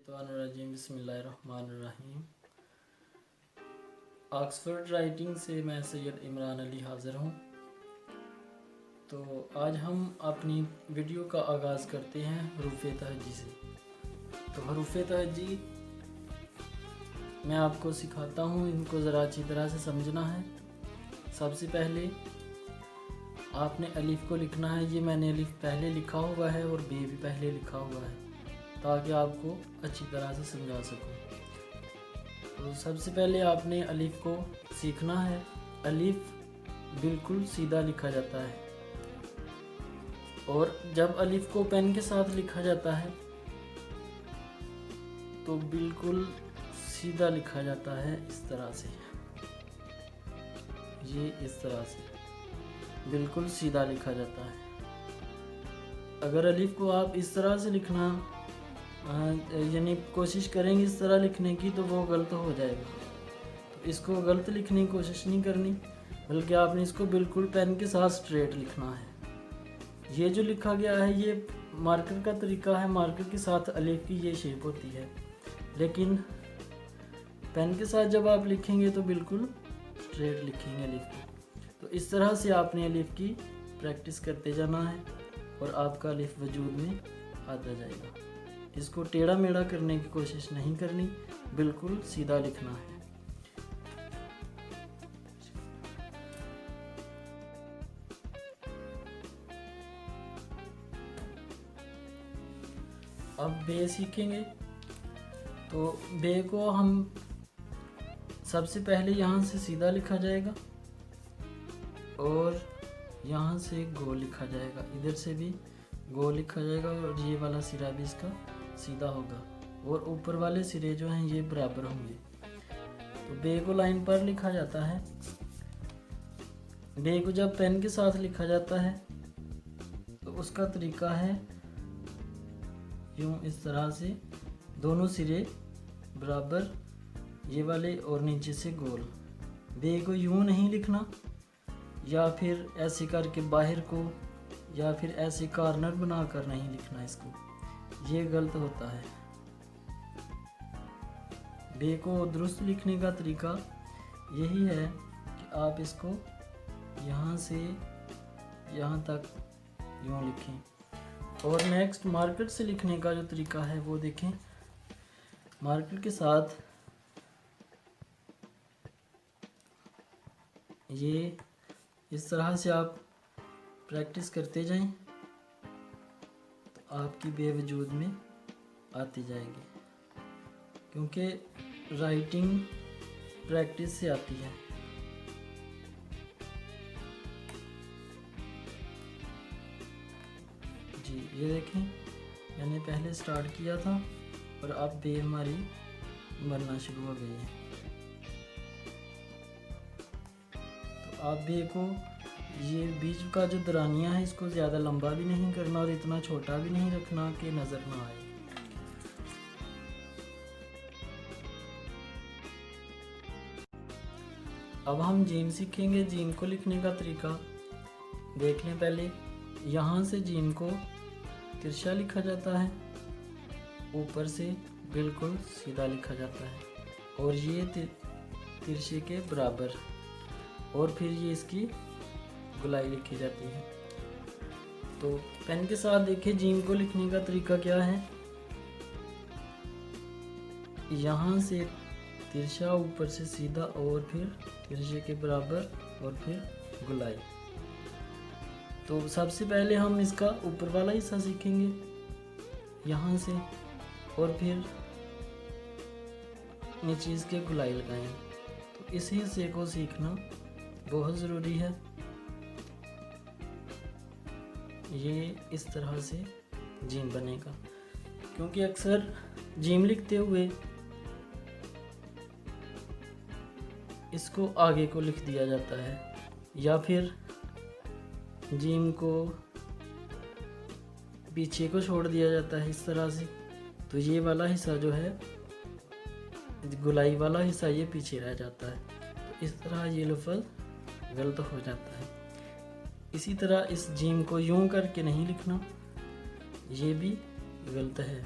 मिनश्शैतानिर्रजीम बिस्मिल्लाहिर्रहमानिर्रहीम। Oxford writing से मैं सैयद इमरान अली हाज़िर हूँ। तो आज हम अपनी वीडियो का आगाज़ करते हैं हरूफ़े तहज्जी से। तो हरूफ़े तहज्जी मैं आपको सिखाता हूँ, इनको ज़रा अच्छी तरह से समझना है। सबसे पहले आपने अलिफ़ को लिखना है। ये मैंने अलिफ़ पहले लिखा हुआ है और बे भी पहले लिखा हुआ है ताकि आपको अच्छी तरह से समझा सकूं। तो सबसे पहले आपने अलिफ़ को सीखना है। अलिफ़ बिल्कुल सीधा लिखा जाता है और जब अलिफ़ को पेन के साथ लिखा जाता है तो बिल्कुल सीधा लिखा जाता है इस तरह से। ये इस तरह से बिल्कुल सीधा लिखा जाता है। अगर अलिफ़ को आप इस तरह से लिखना यानी कोशिश करेंगे इस तरह लिखने की तो वो गलत हो जाएगा। तो इसको गलत लिखने की कोशिश नहीं करनी, बल्कि आपने इसको बिल्कुल पेन के साथ स्ट्रेट लिखना है। ये जो लिखा गया है ये मार्कर का तरीका है। मार्कर के साथ अलिफ़ की ये शेप होती है, लेकिन पेन के साथ जब आप लिखेंगे तो बिल्कुल स्ट्रेट लिखेंगे अलिफ़ को। तो इस तरह से आपने अलिफ़ की प्रैक्टिस करते जाना है और आपका अलिफ़ वजूद में आता जाएगा। इसको टेढ़ा मेढ़ा करने की कोशिश नहीं करनी, बिल्कुल सीधा लिखना है। अब बे सीखेंगे। तो बे को हम सबसे पहले यहाँ से सीधा लिखा जाएगा और यहाँ से गोल लिखा जाएगा। इधर से भी गोल लिखा जाएगा और ये वाला सिरा भी इसका सीधा होगा और ऊपर वाले सिरे जो हैं ये बराबर होंगे। तो बे को लाइन पर लिखा जाता है। बे को जब पेन के साथ लिखा जाता है तो उसका तरीका है यूं इस तरह से, दोनों सिरे बराबर, ये वाले और नीचे से गोल। बे को यूं नहीं लिखना या फिर ऐसे करके बाहर को या फिर ऐसे कॉर्नर बनाकर नहीं लिखना इसको, ये गलत होता है। बे को दुरुस्त लिखने का तरीका यही है कि आप इसको यहाँ से यहाँ तक यूँ लिखें। और नेक्स्ट मार्कर से लिखने का जो तरीका है वो देखें। मार्कर के साथ ये इस तरह से आप प्रैक्टिस करते जाएं तो आपकी बेवजूद में आती जाएगी, क्योंकि राइटिंग प्रैक्टिस से आती है। जी ये देखें, मैंने पहले स्टार्ट किया था और अब बे हमारी बनना शुरू हो गई है। तो आप बे को ये बीच का जो दरानिया है इसको ज़्यादा लंबा भी नहीं करना और इतना छोटा भी नहीं रखना कि नज़र ना आए। अब हम जीम सीखेंगे। जीम को लिखने का तरीका देख लें। पहले यहाँ से जीम को तिरछा लिखा जाता है, ऊपर से बिल्कुल सीधा लिखा जाता है और ये तिरछे के बराबर, और फिर ये इसकी गुलाई लिखी जाती है। तो पेन के साथ देखिए जीम को लिखने का तरीका क्या है। यहाँ से तिरछा, ऊपर से सीधा और फिर तिरछे के बराबर और फिर गुलाई। तो सबसे पहले हम इसका ऊपर वाला हिस्सा सीखेंगे यहाँ से, और फिर नीचे इसके गुलाई लगाएंगे। तो इस हिस्से को सीखना बहुत ज़रूरी है। ये इस तरह से जीम बनेगा, क्योंकि अक्सर जीम लिखते हुए इसको आगे को लिख दिया जाता है या फिर जीम को पीछे को छोड़ दिया जाता है इस तरह से। तो ये वाला हिस्सा जो है, गुलाई वाला हिस्सा, ये पीछे रह जाता है। तो इस तरह ये लफ्ज़ गलत हो जाता है। इसी तरह इस जीम को यूं करके नहीं लिखना, ये भी गलत है।